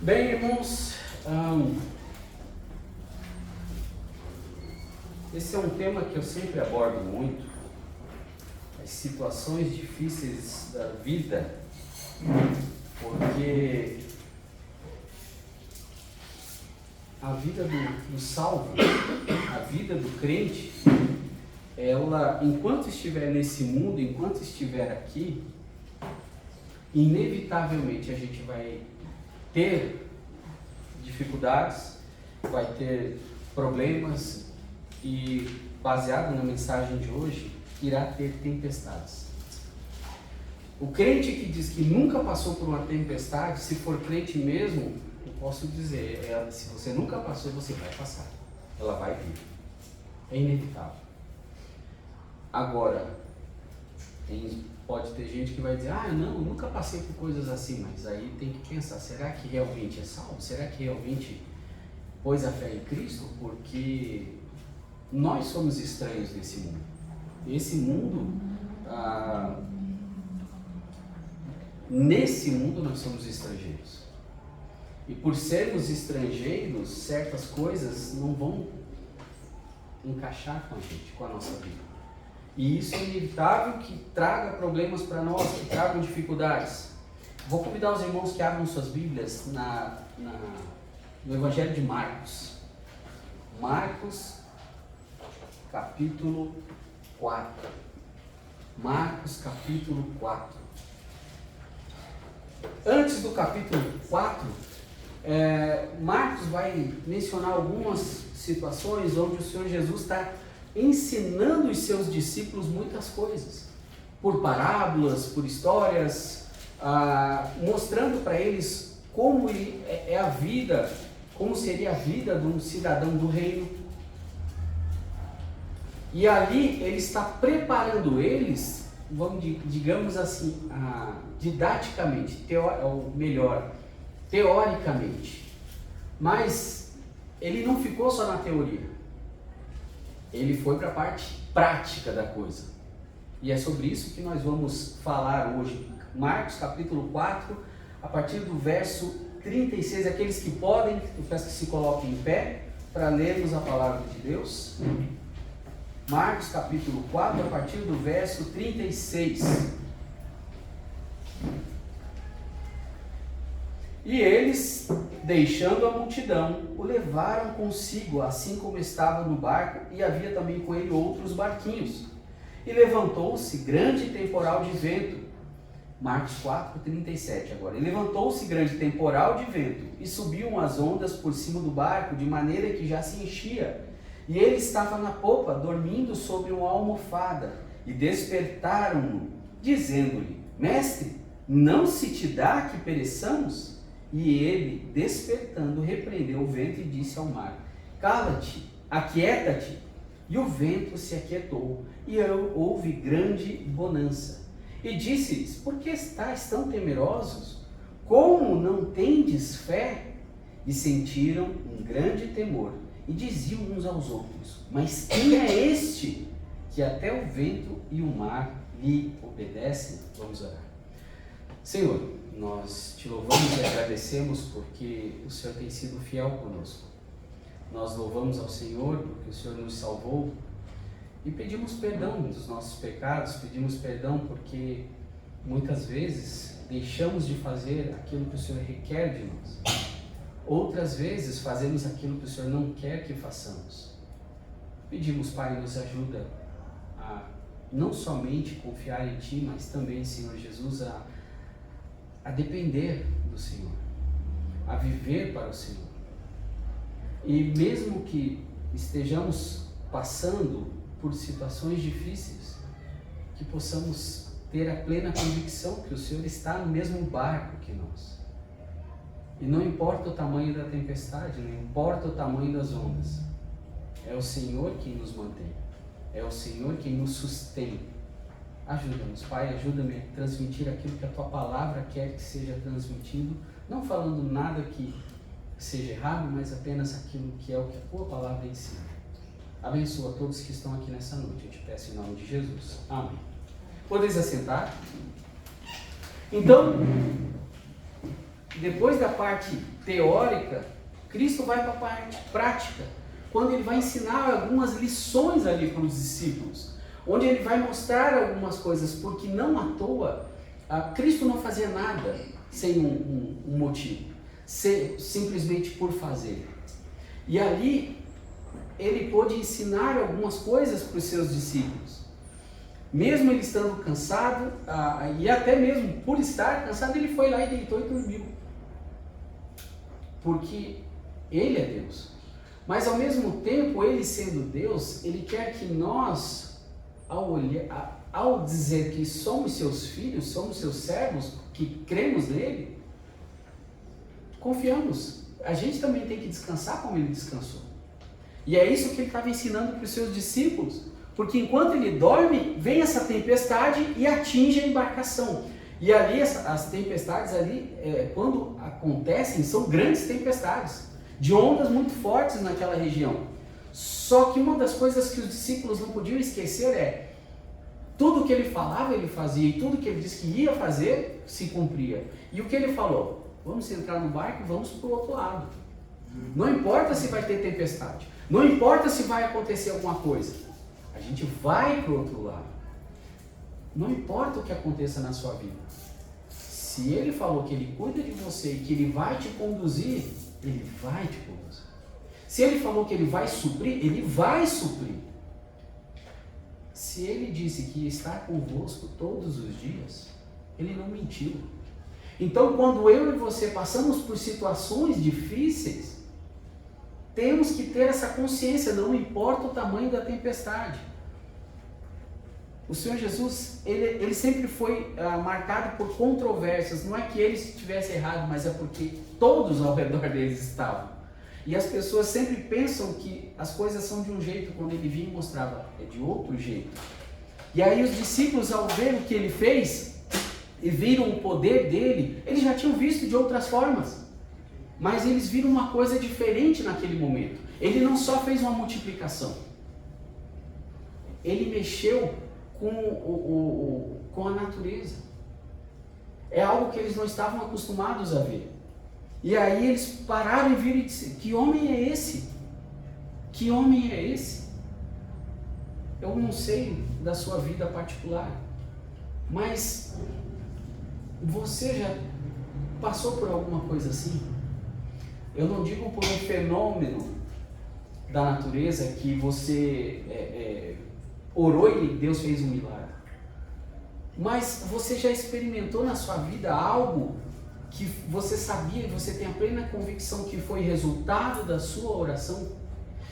Bem, irmãos, esse é um tema que eu sempre abordo muito, as situações difíceis da vida, porque a vida do salvo, a vida do crente, ela, enquanto estiver nesse mundo, enquanto estiver aqui, inevitavelmente a gente vai ter dificuldades, vai ter problemas e, baseado na mensagem de hoje, irá ter tempestades. O crente que diz que nunca passou por uma tempestade, se for crente mesmo, eu posso dizer, se você nunca passou, você vai passar. Ela vai vir. É inevitável. Agora, pode ter gente que vai dizer, não, eu nunca passei por coisas assim, mas aí tem que pensar, será que realmente é salvo? Será que realmente pôs a fé em Cristo? Porque nós somos estranhos nesse mundo. Esse mundo, nesse mundo nós somos estrangeiros. E por sermos estrangeiros, certas coisas não vão encaixar com a gente, com a nossa vida. E isso é inevitável que traga problemas para nós, que tragam dificuldades. Vou convidar os irmãos que abram suas Bíblias no Evangelho de Marcos. Marcos, capítulo 4. Marcos, capítulo 4. Antes do capítulo 4, Marcos vai mencionar algumas situações onde o Senhor Jesus está ensinando os seus discípulos muitas coisas, por parábolas, por histórias, mostrando para eles como é a vida, como seria a vida de um cidadão do reino. E ali ele está preparando eles, digamos assim, didaticamente, ou melhor, teoricamente. Mas ele não ficou só na teoria. Ele foi para a parte prática da coisa. E é sobre isso que nós vamos falar hoje. Marcos capítulo 4, a partir do verso 36. Aqueles que podem, eu peço que se coloquem em pé para lermos a palavra de Deus. Marcos capítulo 4, a partir do verso 36. E eles, deixando a multidão, o levaram consigo, assim como estava no barco, e havia também com ele outros barquinhos. E levantou-se grande temporal de vento. Marcos 4, 37 agora. E levantou-se grande temporal de vento, e subiam as ondas por cima do barco, de maneira que já se enchia. E ele estava na popa, dormindo sobre uma almofada. E despertaram-no, dizendo-lhe, Mestre, não se te dá que pereçamos? E ele, despertando, repreendeu o vento e disse ao mar, Cala-te, aquieta-te. E o vento se aquietou, e houve grande bonança. E disse-lhes, por que estáis tão temerosos? Como não tendes fé? E sentiram um grande temor, e diziam uns aos outros, mas quem é este, que até o vento e o mar lhe obedecem? Vamos orar. Senhor, nós te louvamos e agradecemos porque o Senhor tem sido fiel conosco. Nós louvamos ao Senhor porque o Senhor nos salvou e pedimos perdão dos nossos pecados, pedimos perdão porque muitas vezes deixamos de fazer aquilo que o Senhor requer de nós. Outras vezes fazemos aquilo que o Senhor não quer que façamos. Pedimos, Pai, nos ajuda a não somente confiar em Ti, mas também, Senhor Jesus, a depender do Senhor, a viver para o Senhor. E mesmo que estejamos passando por situações difíceis, que possamos ter a plena convicção que o Senhor está no mesmo barco que nós. E não importa o tamanho da tempestade, não importa o tamanho das ondas, é o Senhor quem nos mantém, é o Senhor quem nos sustém. Ajuda-nos, Pai, ajuda-me a transmitir aquilo que a Tua palavra quer que seja transmitido, não falando nada que seja errado, mas apenas aquilo que é o que a Tua palavra ensina. abençoa todos que estão aqui nessa noite. Eu te peço em nome de Jesus. Amém. Podeis assentar? Então, depois da parte teórica, Cristo vai para a parte prática, quando ele vai ensinar algumas lições ali para os discípulos, onde ele vai mostrar algumas coisas, porque não à toa, Cristo não fazia nada sem um motivo, simplesmente por fazer. E ali, ele pôde ensinar algumas coisas para os seus discípulos. Mesmo ele estando cansado, e até mesmo por estar cansado, ele foi lá e deitou e dormiu. Porque ele é Deus. Mas ao mesmo tempo, ele sendo Deus, ele quer que nós, ao dizer que somos seus filhos, somos seus servos, que cremos nele, confiamos. A gente também tem que descansar como ele descansou. E é isso que ele estava ensinando para os seus discípulos. Porque enquanto ele dorme, vem essa tempestade e atinge a embarcação. E ali, as tempestades ali, quando acontecem, são grandes tempestades, de ondas muito fortes naquela região. Só que uma das coisas que os discípulos não podiam esquecer é, tudo que ele falava, ele fazia, e tudo que ele disse que ia fazer, se cumpria. E o que ele falou? Vamos entrar no barco e vamos para o outro lado. Não importa se vai ter tempestade, não importa se vai acontecer alguma coisa, a gente vai para o outro lado. Não importa o que aconteça na sua vida. Se ele falou que ele cuida de você e que ele vai te conduzir, ele vai te conduzir. Se ele falou que ele vai suprir, ele vai suprir. Se ele disse que ia estar convosco todos os dias, ele não mentiu. Então, quando eu e você passamos por situações difíceis, temos que ter essa consciência, não importa o tamanho da tempestade. O Senhor Jesus, ele sempre foi marcado por controvérsias. Não é que ele estivesse errado, mas é porque todos ao redor deles estavam. E as pessoas sempre pensam que as coisas são de um jeito, quando ele vinha e mostrava, é de outro jeito. E aí os discípulos, ao ver o que ele fez, e viram o poder dele, eles já tinham visto de outras formas. Mas eles viram uma coisa diferente naquele momento. Ele não só fez uma multiplicação. Ele mexeu com a natureza. É algo que eles não estavam acostumados a ver. E aí eles pararam e viram e disseram, que homem é esse? Que homem é esse? Eu não sei da sua vida particular, mas você já passou por alguma coisa assim? Eu não digo por um fenômeno da natureza que você orou e Deus fez um milagre. Mas você já experimentou na sua vida algo que você sabia e você tem a plena convicção que foi resultado da sua oração?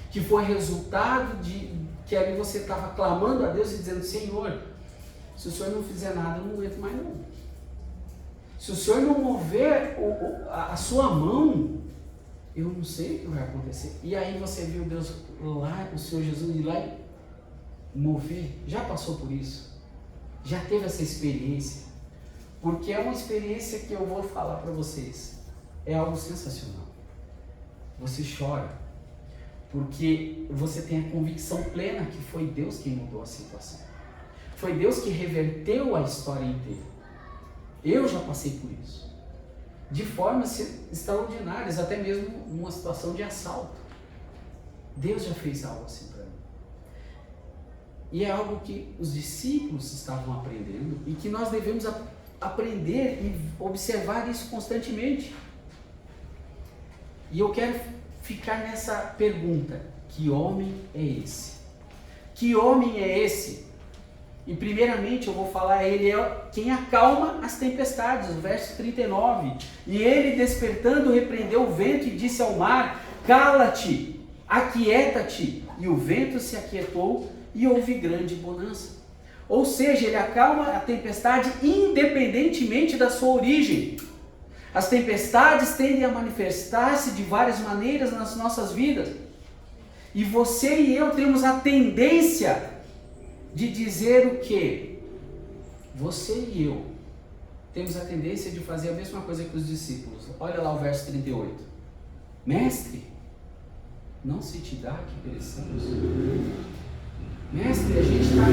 Que foi resultado de que ali você estava clamando a Deus e dizendo, Senhor, se o Senhor não fizer nada, eu não aguento mais não. Se o Senhor não mover a sua mão, eu não sei o que vai acontecer. E aí você viu Deus lá, o Senhor Jesus ir lá e mover. Já passou por isso? Já teve essa experiência? Porque é uma experiência que eu vou falar para vocês. É algo sensacional. Você chora. Porque você tem a convicção plena que foi Deus quem mudou a situação. Foi Deus que reverteu a história inteira. Eu já passei por isso. De formas extraordinárias, até mesmo numa situação de assalto. Deus já fez algo assim para mim. E é algo que os discípulos estavam aprendendo e que nós devemos aprender e observar isso constantemente. E eu quero ficar nessa pergunta: que homem é esse? Que homem é esse? E primeiramente eu vou falar, ele é quem acalma as tempestades, o verso 39. E ele, despertando, repreendeu o vento e disse ao mar, cala-te, aquieta-te. E o vento se aquietou e houve grande bonança. Ou seja, ele acalma a tempestade independentemente da sua origem. As tempestades tendem a manifestar-se de várias maneiras nas nossas vidas. E você e eu temos a tendência de dizer o quê? Você e eu temos a tendência de fazer a mesma coisa que os discípulos. Olha lá o verso 38. Mestre, não se te dá que pereçamos? Mestre, a gente está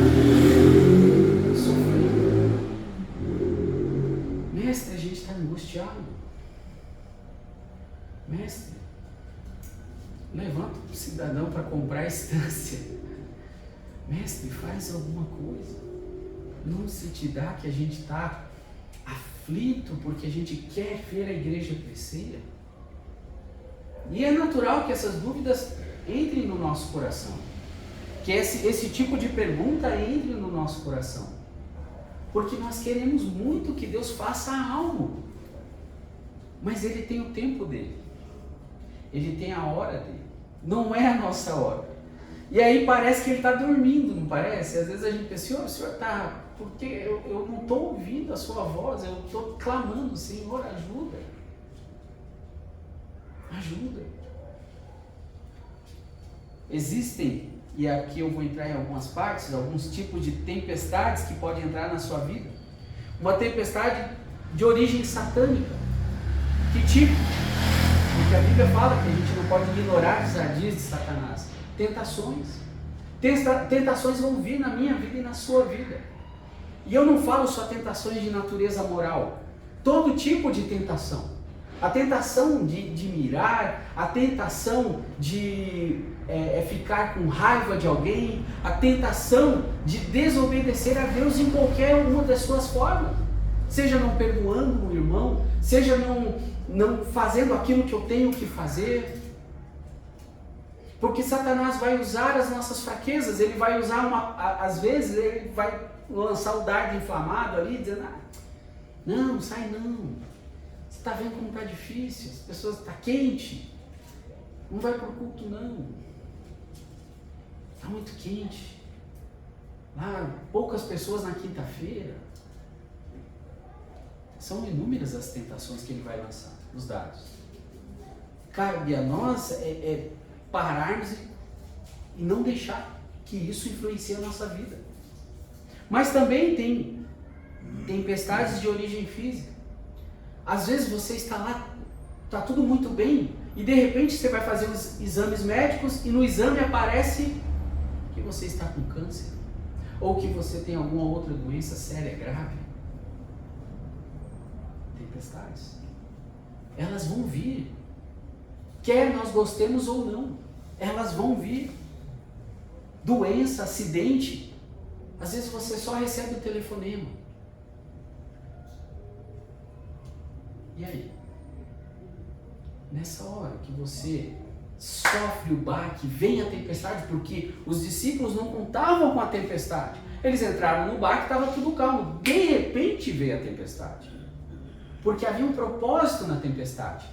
sofrendo. Mestre, a gente está angustiado. Mestre, levanta o cidadão para comprar a estância. Mestre, faz alguma coisa. Não se te dá que a gente está aflito porque a gente quer ver a igreja crescer? E é natural que essas dúvidas entrem no nosso coração. Que esse tipo de pergunta entre no nosso coração. Porque nós queremos muito que Deus faça algo. Mas Ele tem o tempo dele. Ele tem a hora dele. Não é a nossa hora. E aí parece que Ele está dormindo, não parece? Às vezes a gente pensa, o Senhor está... Porque eu não estou ouvindo a sua voz, eu estou clamando, Senhor, ajuda. Ajuda. Existem, e aqui eu vou entrar em algumas partes, alguns tipos de tempestades que podem entrar na sua vida. Uma tempestade de origem satânica. Que tipo? Porque a Bíblia fala que a gente não pode ignorar as ardias de Satanás. Tentações. Tentações vão vir na minha vida e na sua vida. E eu não falo só tentações de natureza moral. Todo tipo de tentação. A tentação de mirar, a tentação de ficar com raiva de alguém, a tentação de desobedecer a Deus em qualquer uma das suas formas. Seja não perdoando um irmão, seja não fazendo aquilo que eu tenho que fazer. Porque Satanás vai usar as nossas fraquezas, ele vai usar às vezes ele vai lançar o dardo inflamado ali, dizendo, não, sai não. Você está vendo como está difícil, as pessoas estão quente, não vai para o culto não, está muito quente, lá poucas pessoas na quinta-feira. São inúmeras as tentações que ele vai lançar, os dardos. Cabe a nós pararmos e não deixar que isso influencie a nossa vida. Mas também tem tempestades de origem física. Às vezes você está lá, está tudo muito bem, e de repente você vai fazer os exames médicos e no exame aparece que você está com câncer, ou que você tem alguma outra doença séria, grave. Tempestades. Elas vão vir. Quer nós gostemos ou não, elas vão vir. Doença, acidente. Às vezes você só recebe o telefonema. E aí? Nessa hora que você sofre o baque, vem a tempestade, porque os discípulos não contavam com a tempestade. Eles entraram no barco e estava tudo calmo. De repente veio a tempestade. Porque havia um propósito na tempestade.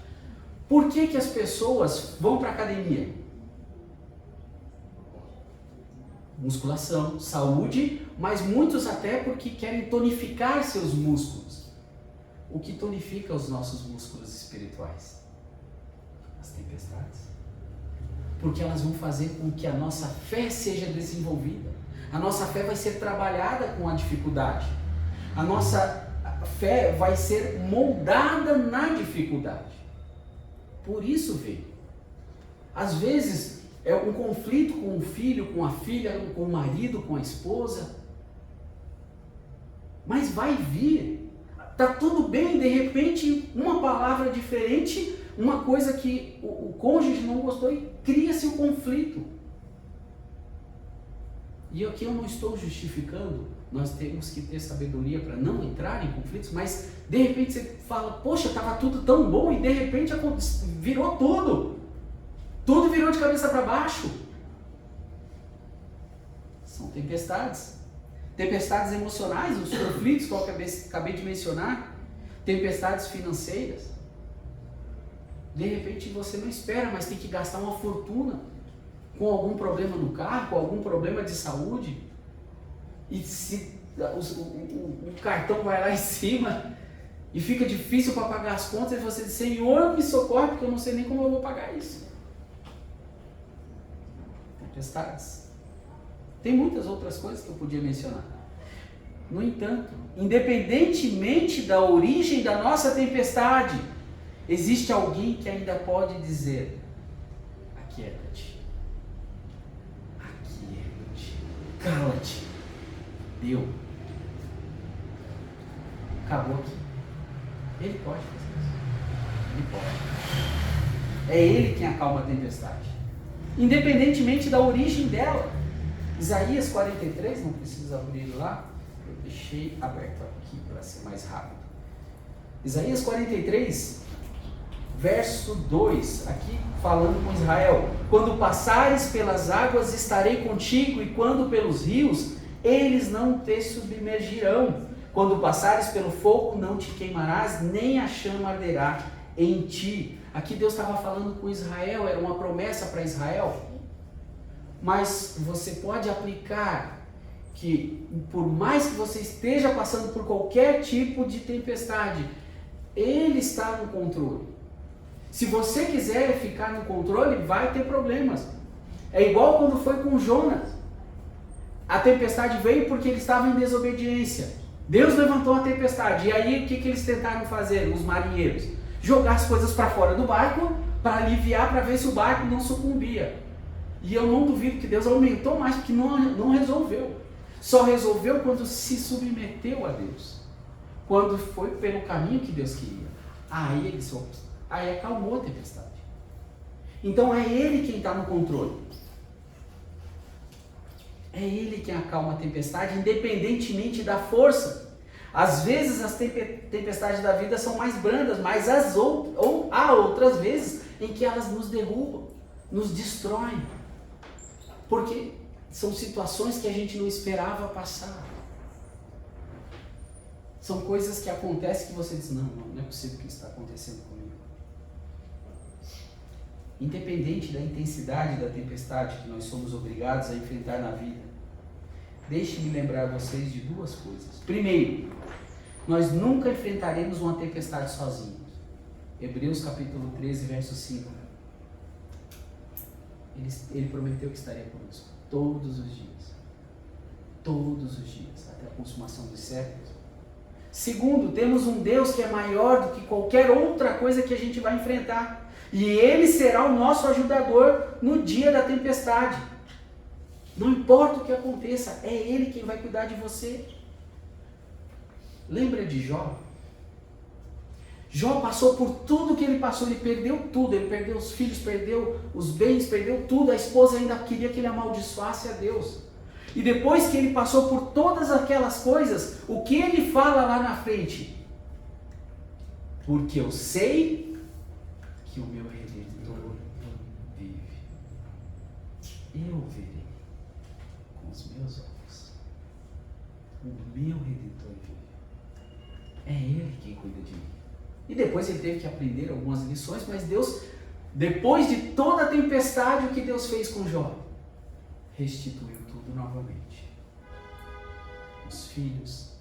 Por que as pessoas vão para a academia? Musculação, saúde, mas muitos até porque querem tonificar seus músculos. O que tonifica os nossos músculos espirituais? As tempestades. Porque elas vão fazer com que a nossa fé seja desenvolvida. A nossa fé vai ser trabalhada com a dificuldade. A nossa fé vai ser moldada na dificuldade. Por isso veio. Às vezes é um conflito com o filho, com a filha, com o marido, com a esposa. Mas vai vir. Tá tudo bem, de repente, uma palavra diferente, uma coisa que o cônjuge não gostou e cria-se um conflito. E aqui eu não estou justificando, nós temos que ter sabedoria para não entrar em conflitos, mas de repente você fala, poxa, estava tudo tão bom e de repente virou tudo. Tudo virou de cabeça para baixo. São tempestades. Tempestades emocionais, os conflitos que eu acabei de mencionar. Tempestades financeiras. De repente você não espera, mas tem que gastar uma fortuna com algum problema no carro, com algum problema de saúde. E se o cartão vai lá em cima e fica difícil para pagar as contas, e você diz, Senhor, me socorre, porque eu não sei nem como eu vou pagar isso. Tempestades. Tem muitas outras coisas que eu podia mencionar. No entanto, independentemente da origem da nossa tempestade, existe alguém que ainda pode dizer, aqui Aquieta-te. Aquieta-te. Cala-te. Deu. Acabou aqui. Ele pode fazer isso. Ele pode. É ele quem acalma a tempestade. Independentemente da origem dela. Isaías 43, não precisa abrir lá. Eu deixei aberto aqui para ser mais rápido. Isaías 43, verso 2, aqui falando com Israel: quando passares pelas águas estarei contigo, e quando pelos rios, eles não te submergirão. Quando passares pelo fogo, não te queimarás, nem a chama arderá em ti. Aqui Deus estava falando com Israel, era uma promessa para Israel. Mas você pode aplicar que, por mais que você esteja passando por qualquer tipo de tempestade, Ele está no controle. Se você quiser ficar no controle, vai ter problemas. É igual quando foi com Jonas. A tempestade veio porque ele estava em desobediência. Deus levantou a tempestade. E aí o que eles tentaram fazer, os marinheiros? Jogar as coisas para fora do barco para aliviar, para ver se o barco não sucumbia. E eu não duvido que Deus aumentou mais, porque não resolveu. Só resolveu quando se submeteu a Deus. Quando foi pelo caminho que Deus queria. Aí acalmou a tempestade. Então é Ele quem está no controle. É Ele quem acalma a tempestade, independentemente da força. Às vezes as tempestades da vida são mais brandas, mas há outras vezes em que elas nos derrubam, nos destroem. Porque são situações que a gente não esperava passar. São coisas que acontecem que você diz, não é possível que isso está acontecendo comigo. Independente da intensidade da tempestade que nós somos obrigados a enfrentar na vida, deixe-me lembrar vocês de duas coisas. Primeiro, nós nunca enfrentaremos uma tempestade sozinhos. Hebreus capítulo 13, verso 5. Ele prometeu que estaria conosco todos os dias. Todos os dias, até a consumação dos séculos. Segundo, temos um Deus que é maior do que qualquer outra coisa que a gente vai enfrentar. E Ele será o nosso ajudador no dia da tempestade. Não importa o que aconteça, é Ele quem vai cuidar de você. Lembra de Jó? Jó passou por tudo que ele passou, ele perdeu tudo, ele perdeu os filhos, perdeu os bens, perdeu tudo, a esposa ainda queria que ele amaldiçoasse a Deus. E depois que ele passou por todas aquelas coisas, o que ele fala lá na frente? Porque eu sei que o meu Redentor vive. Eu verei com os meus olhos. O meu Redentor vive. É Ele quem cuida de mim. E depois ele teve que aprender algumas lições, mas Deus, depois de toda a tempestade, o que Deus fez com Jó? Restituiu tudo novamente. Os filhos,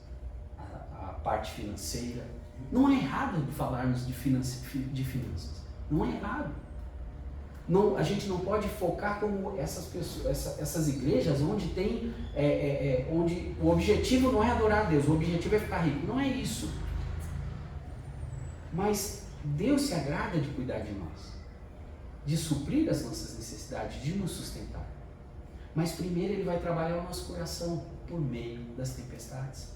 a parte financeira. Não é errado falarmos de finanças. Não é errado. Não, a gente não pode focar como essas pessoas, essas igrejas onde tem, onde o objetivo não é adorar a Deus, o objetivo é ficar rico. Não é isso. Mas Deus se agrada de cuidar de nós, de suprir as nossas necessidades, de nos sustentar. Mas primeiro Ele vai trabalhar o nosso coração por meio das tempestades.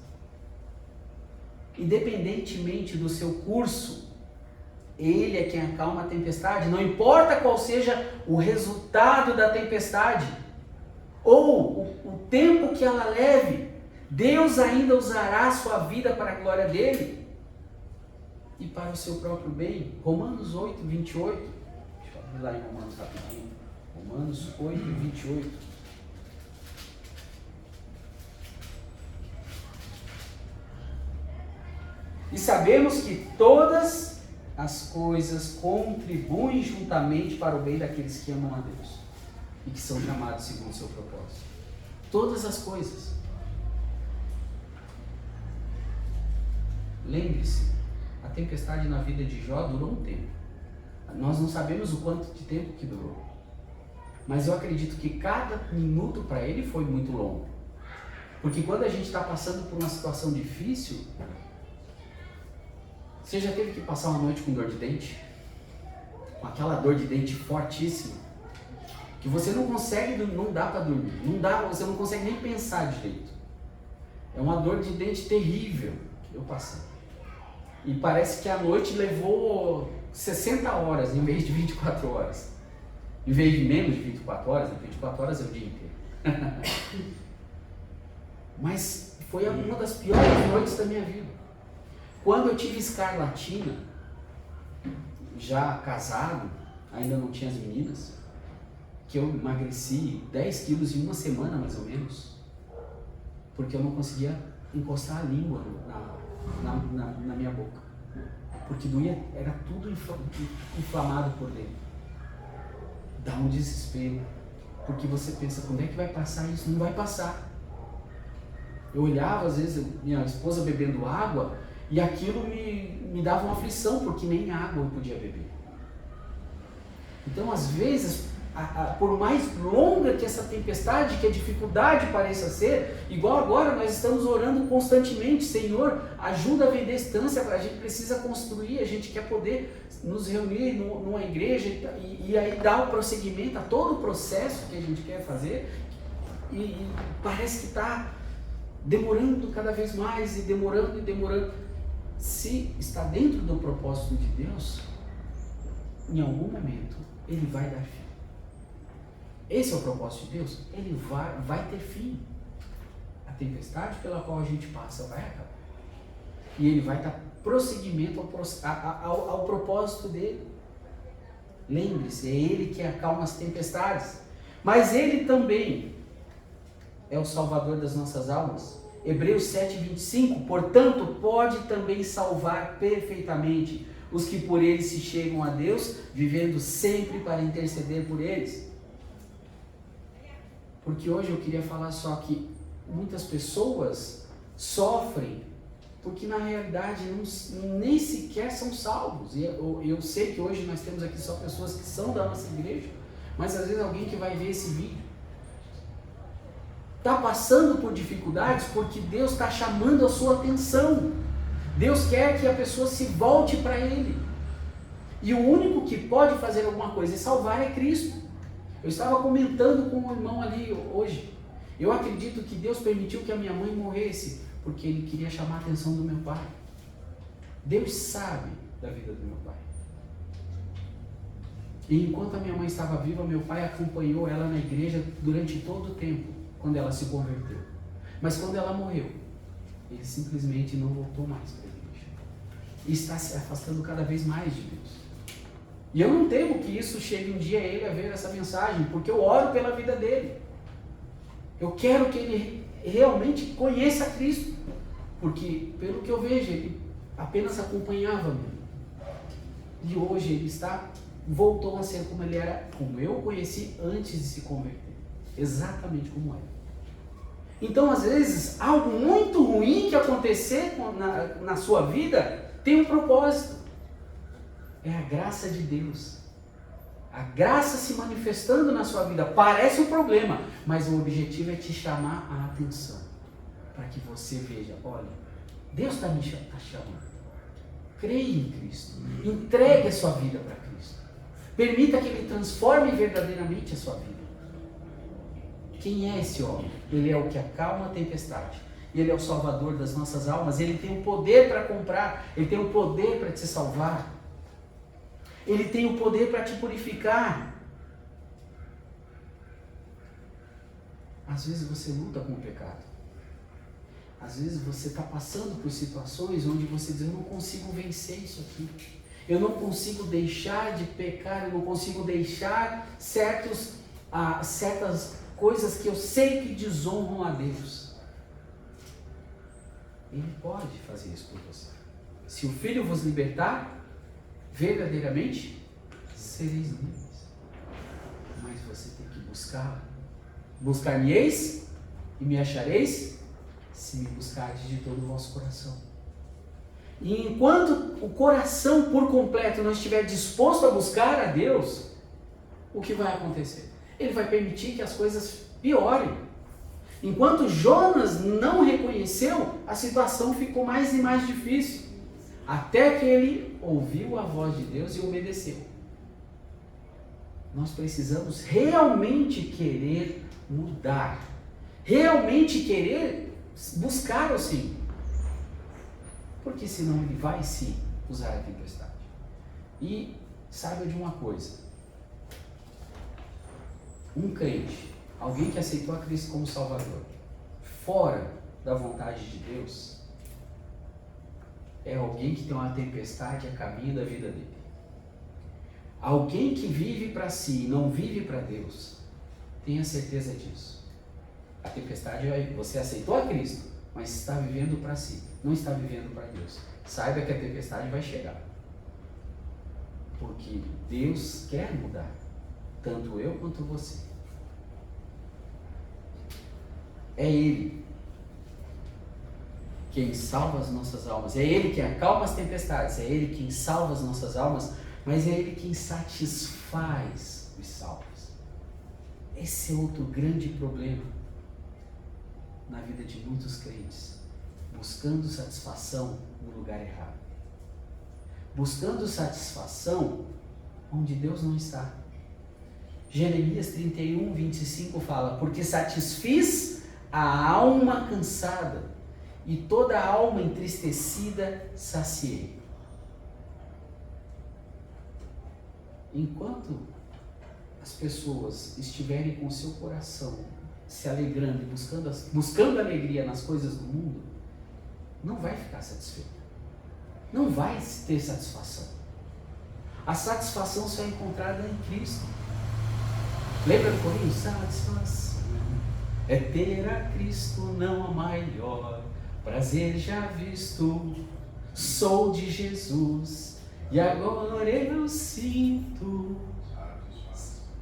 Independentemente do seu curso, Ele é quem acalma a tempestade. Não importa qual seja o resultado da tempestade, ou o tempo que ela leve, Deus ainda usará a sua vida para a glória dEle e para o seu próprio bem. Romanos 8, 28. Deixa eu abrir lá em Romanos rapidinho. Romanos 8, 28. E sabemos que todas as coisas contribuem juntamente para o bem daqueles que amam a Deus e que são chamados segundo o seu propósito. Todas as coisas. Lembre-se, a tempestade na vida de Jó durou um tempo. Nós não sabemos o quanto de tempo que durou. Mas eu acredito que cada minuto para ele foi muito longo. Porque quando a gente está passando por uma situação difícil, você já teve que passar uma noite com dor de dente? Com aquela dor de dente fortíssima? que você não consegue, não dá para dormir, você não consegue nem pensar direito. É uma dor de dente terrível que eu passei. E parece que a noite levou 60 horas em vez de 24 horas. Em vez de menos de 24 horas, 24 horas é o dia inteiro. Mas foi uma das piores noites da minha vida. Quando eu tive escarlatina, já casado, ainda não tinha as meninas, que eu emagreci 10 quilos em uma semana mais ou menos, porque eu não conseguia encostar a língua na minha boca, porque doía, era tudo inflamado por dentro. Dá um desespero, porque você pensa, quando é que vai passar isso? Não vai passar. Eu olhava, às vezes, minha esposa bebendo água, e aquilo me dava uma aflição, porque nem água eu podia beber. Então, às vezes, por mais longa que essa tempestade, que a dificuldade pareça ser, igual agora nós estamos orando constantemente, Senhor, ajuda a vender distância, a gente precisa construir, a gente quer poder nos reunir numa igreja e aí dar o prosseguimento a todo o processo que a gente quer fazer, e parece que está demorando cada vez mais e demorando e demorando. Se está dentro do propósito de Deus, em algum momento ele vai dar fim. Esse é o propósito de Deus, ele vai ter fim. A tempestade pela qual a gente passa vai acabar. E ele vai dar prosseguimento ao propósito dele. Lembre-se, é ele que acalma as tempestades. Mas ele também é o Salvador das nossas almas. Hebreus 7:25, portanto, pode também salvar perfeitamente os que por ele se chegam a Deus, vivendo sempre para interceder por eles. Porque hoje eu queria falar só que muitas pessoas sofrem porque na realidade nem sequer são salvos. E eu sei que hoje nós temos aqui só pessoas que são da nossa igreja, mas às vezes alguém que vai ver esse vídeo está passando por dificuldades porque Deus está chamando a sua atenção. Deus quer que a pessoa se volte para Ele. E o único que pode fazer alguma coisa e salvar é Cristo. Eu estava comentando com um irmão ali hoje. Eu acredito que Deus permitiu que a minha mãe morresse porque Ele queria chamar a atenção do meu pai. Deus sabe da vida do meu pai. E enquanto a minha mãe estava viva, meu pai acompanhou ela na igreja durante todo o tempo, quando ela se converteu. Mas quando ela morreu, ele simplesmente não voltou mais para a igreja. E está se afastando cada vez mais de Deus. E eu não temo que isso chegue um dia a ele a ver essa mensagem, porque eu oro pela vida dele. Eu quero que ele realmente conheça Cristo, porque pelo que eu vejo, ele apenas acompanhava-me. E hoje ele voltou a ser como ele era, como eu o conheci antes de se converter. Exatamente como era. Então, às vezes, algo muito ruim que acontecer na sua vida tem um propósito. É a graça de Deus. A graça se manifestando na sua vida. Parece um problema, mas o objetivo é te chamar a atenção. Para que você veja, olha, Deus está me chamando. Creia em Cristo. Entregue a sua vida para Cristo. Permita que Ele transforme verdadeiramente a sua vida. Quem é esse homem? Ele é o que acalma a tempestade. Ele é o Salvador das nossas almas. Ele tem o poder para comprar. Ele tem o poder para te salvar. Ele tem o poder para te purificar. Às vezes você luta com o pecado. Às vezes você está passando por situações onde você diz, eu não consigo vencer isso aqui. Eu não consigo deixar de pecar. Eu não consigo deixar certas coisas que eu sei que desonram a Deus. Ele pode fazer isso por você. Se o Filho vos libertar, verdadeiramente sereis livres. Mas você tem que buscar. Buscar-me-eis e me achareis, se me buscardes de todo o vosso coração. E enquanto o coração por completo não estiver disposto a buscar a Deus, o que vai acontecer? Ele vai permitir que as coisas piorem. Enquanto Jonas não reconheceu, a situação ficou mais e mais difícil. Até que ele ouviu a voz de Deus e obedeceu. Nós precisamos realmente querer mudar, realmente querer buscar o Senhor, porque senão Ele vai sim usar a tempestade. E saiba de uma coisa, um crente, alguém que aceitou a Cristo como Salvador, fora da vontade de Deus, é alguém que tem uma tempestade a caminho da vida dele. Alguém que vive para si e não vive para Deus, tenha certeza disso. A tempestade é você aceitou a Cristo, mas está vivendo para si, não está vivendo para Deus. Saiba que a tempestade vai chegar. Porque Deus quer mudar, tanto eu quanto você. É Ele quem salva as nossas almas, é Ele que acalma as tempestades, é Ele quem salva as nossas almas, mas é Ele quem satisfaz os salvos. Esse é outro grande problema na vida de muitos crentes, buscando satisfação no lugar errado, buscando satisfação onde Deus não está. Jeremias 31, 25 fala: porque satisfiz a alma cansada e toda a alma entristecida saciei. Enquanto as pessoas estiverem com o seu coração se alegrando e buscando alegria nas coisas do mundo, não vai ficar satisfeito, não vai ter satisfação. A satisfação só é encontrada em Cristo. Lembra do corinho? Satisfação é ter a Cristo, não a maior prazer já visto. Sou de Jesus e agora eu sinto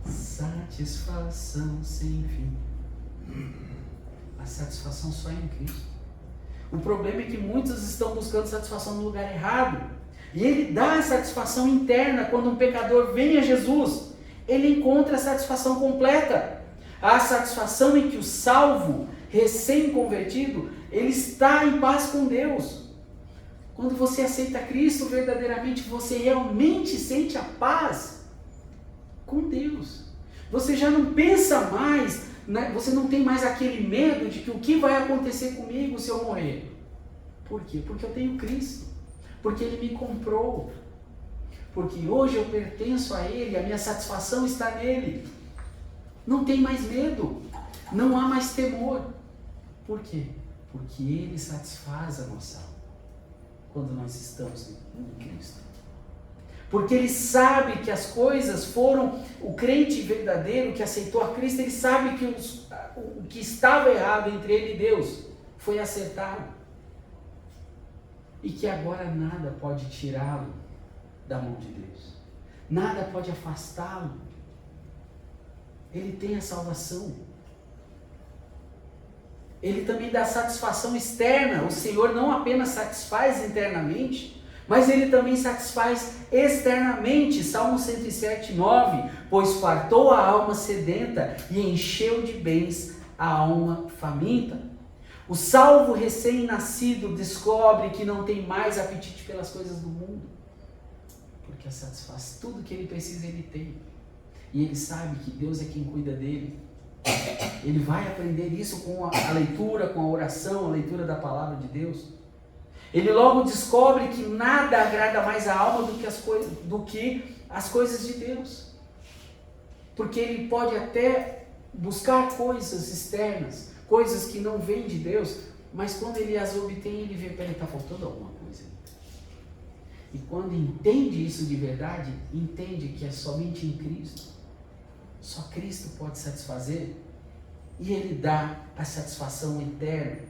satisfação sem fim. A satisfação só é em Cristo. O problema é que muitos estão buscando satisfação no lugar errado. E Ele dá a satisfação interna quando um pecador vem a Jesus. Ele encontra a satisfação completa. A satisfação em que o salvo, recém-convertido, ele está em paz com Deus. Quando você aceita Cristo verdadeiramente, você realmente sente a paz com Deus. Você já não pensa mais, né? Você não tem mais aquele medo de que o que vai acontecer comigo se eu morrer. Por quê? Porque eu tenho Cristo. Porque Ele me comprou. Porque hoje eu pertenço a Ele, a minha satisfação está nele. Não tem mais medo, não há mais temor. Por quê? Porque Ele satisfaz a nossa alma quando nós estamos em Cristo. Porque Ele sabe que as coisas foram, o crente verdadeiro que aceitou a Cristo, ele sabe que o que estava errado entre ele e Deus foi acertado. E que agora nada pode tirá-lo da mão de Deus. Nada pode afastá-lo. Ele tem a salvação. Ele também dá satisfação externa. O Senhor não apenas satisfaz internamente, mas Ele também satisfaz externamente. Salmo 107, 9. Pois fartou a alma sedenta e encheu de bens a alma faminta. O salvo recém-nascido descobre que não tem mais apetite pelas coisas do mundo, porque a satisfaz tudo que ele precisa, ele tem. E ele sabe que Deus é quem cuida dele. Ele vai aprender isso com a leitura, com a oração, a leitura da palavra de Deus. Ele logo descobre que nada agrada mais a alma do que as coisas de Deus. Porque ele pode até buscar coisas externas, coisas que não vêm de Deus, mas quando ele as obtém, ele vê, peraí, está faltando alguma coisa. E quando entende isso de verdade, entende que é somente em Cristo. Só Cristo pode satisfazer, e Ele dá a satisfação eterna.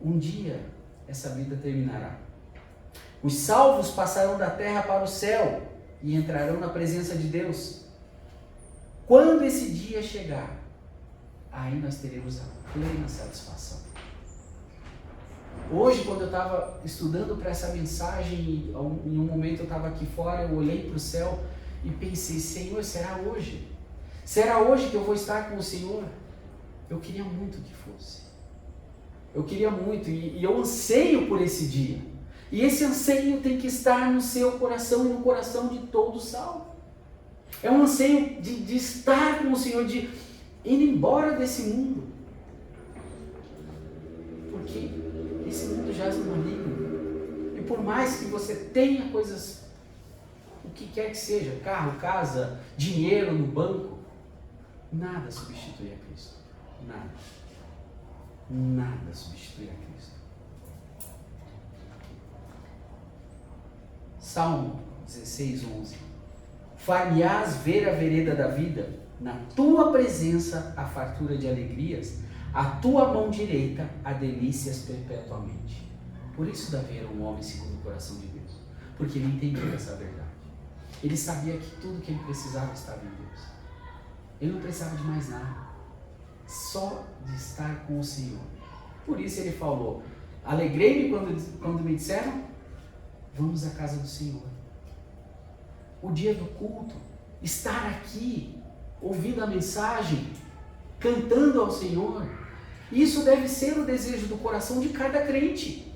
Um dia essa vida terminará. Os salvos passarão da terra para o céu e entrarão na presença de Deus. Quando esse dia chegar, aí nós teremos a plena satisfação. Hoje, quando eu estava estudando para essa mensagem, em um momento eu estava aqui fora, eu olhei para o céu e pensei, Senhor, será hoje? Será hoje que eu vou estar com o Senhor? Eu queria muito que fosse. Eu queria muito, e eu anseio por esse dia. E esse anseio tem que estar no seu coração e no coração de todo salvo. É um anseio de estar com o Senhor, de ir embora desse mundo. Porque esse mundo jaz no maligno. E por mais que você tenha coisas, o que quer que seja, carro, casa, dinheiro no banco, nada substitui a Cristo. Nada. Nada substitui a Cristo. Salmo 16:11. Far-me-ás ver a vereda da vida, na tua presença a fartura de alegrias, a tua mão direita há delícias perpetuamente. Por isso Davi era um homem segundo o coração de Deus, porque ele entendia essa verdade. Ele sabia que tudo que ele precisava estava em Deus. Ele não precisava de mais nada, só de estar com o Senhor. Por isso ele falou: alegrei-me quando me disseram, vamos à casa do Senhor. O dia do culto, estar aqui, ouvindo a mensagem, cantando ao Senhor, isso deve ser o desejo do coração de cada crente.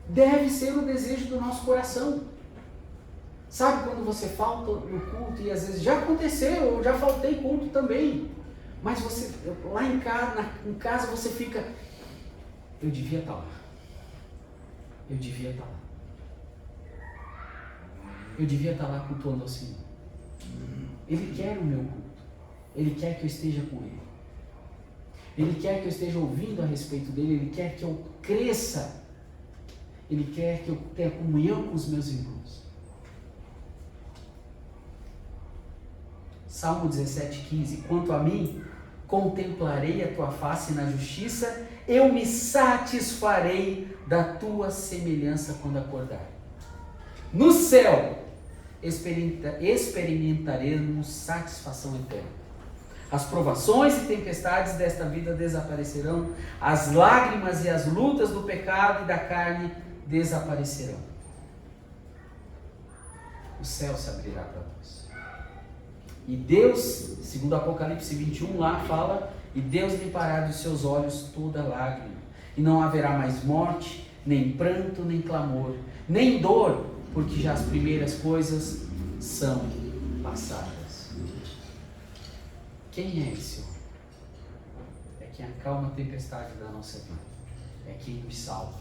Deve ser o desejo do nosso coração. Sabe quando você falta no culto, e às vezes já aconteceu, eu já faltei culto também, mas você, lá em casa você fica, eu devia estar lá. Eu devia estar lá. Eu devia estar lá cultuando ao Senhor. Ele quer o meu culto. Ele quer que eu esteja com Ele. Ele quer que eu esteja ouvindo a respeito dEle. Ele quer que eu cresça. Ele quer que eu tenha comunhão com os meus irmãos. Salmo 17:15. Quanto a mim, contemplarei a tua face na justiça, eu me satisfarei da tua semelhança quando acordar. No céu, experimentaremos satisfação eterna. As provações e tempestades desta vida desaparecerão, as lágrimas e as lutas do pecado e da carne desaparecerão. O céu se abrirá para nós. E Deus, segundo Apocalipse 21, lá fala, e Deus limpará dos seus olhos toda lágrima, e não haverá mais morte, nem pranto, nem clamor, nem dor, porque já as primeiras coisas são passadas. Quem é esse homem? É quem acalma a tempestade da nossa vida. É quem nos salva.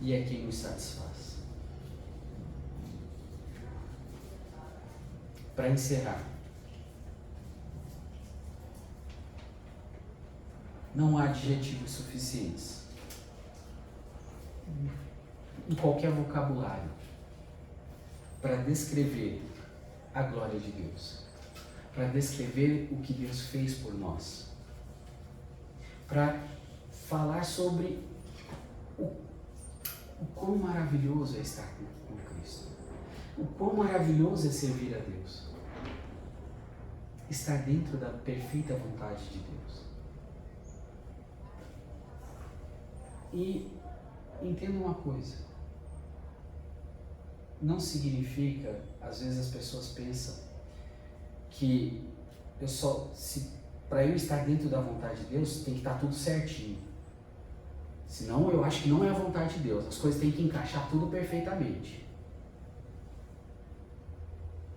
E é quem nos satisfaz. Para encerrar, não há adjetivos suficientes em qualquer vocabulário para descrever a glória de Deus, para descrever o que Deus fez por nós, para falar sobre o quão maravilhoso é estar com Cristo, o quão maravilhoso é servir a Deus, estar dentro da perfeita vontade de Deus. E entenda uma coisa, não significa, às vezes as pessoas pensam que para eu estar dentro da vontade de Deus tem que estar tudo certinho. Senão eu acho que não é a vontade de Deus, as coisas têm que encaixar tudo perfeitamente.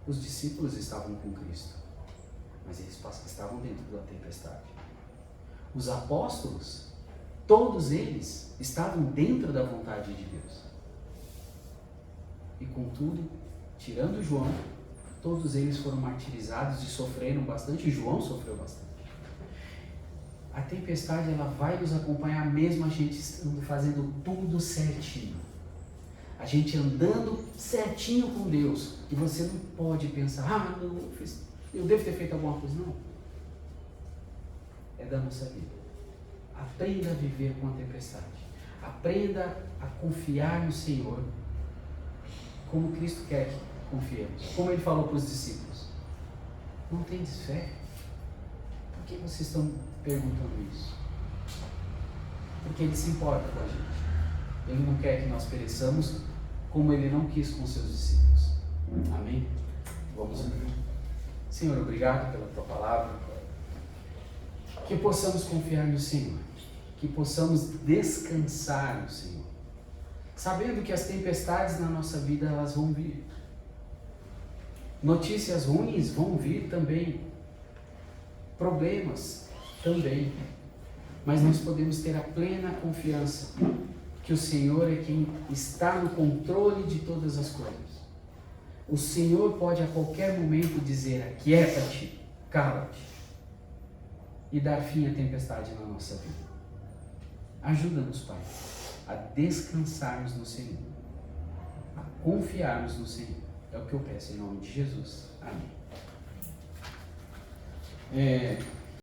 Os discípulos estavam com Cristo, mas eles estavam dentro da tempestade. Os apóstolos, todos eles estavam dentro da vontade de Deus. E contudo, tirando João, todos eles foram martirizados e sofreram bastante. João sofreu bastante. A tempestade, ela vai nos acompanhar mesmo a gente fazendo tudo certinho. A gente andando certinho com Deus. E você não pode pensar, eu devo ter feito alguma coisa. Não. É da nossa vida. Aprenda a viver com a tempestade. Aprenda a confiar no Senhor, como Cristo quer que confiemos. Como Ele falou para os discípulos. Não tendes fé? Por que vocês estão perguntando isso? Porque Ele se importa com a gente. Ele não quer que nós pereçamos, como Ele não quis com seus discípulos. Amém? Vamos orar. Senhor, obrigado pela Tua palavra. Que possamos confiar no Senhor. Que possamos descansar no Senhor. Sabendo que as tempestades na nossa vida, elas vão vir. Notícias ruins vão vir também. Problemas também. Mas nós podemos ter a plena confiança que o Senhor é quem está no controle de todas as coisas. O Senhor pode a qualquer momento dizer: aquieta-te, cala-te, e dar fim à tempestade na nossa vida. Ajuda-nos, Pai, a descansarmos no Senhor, a confiarmos no Senhor. É o que eu peço em nome de Jesus. Amém.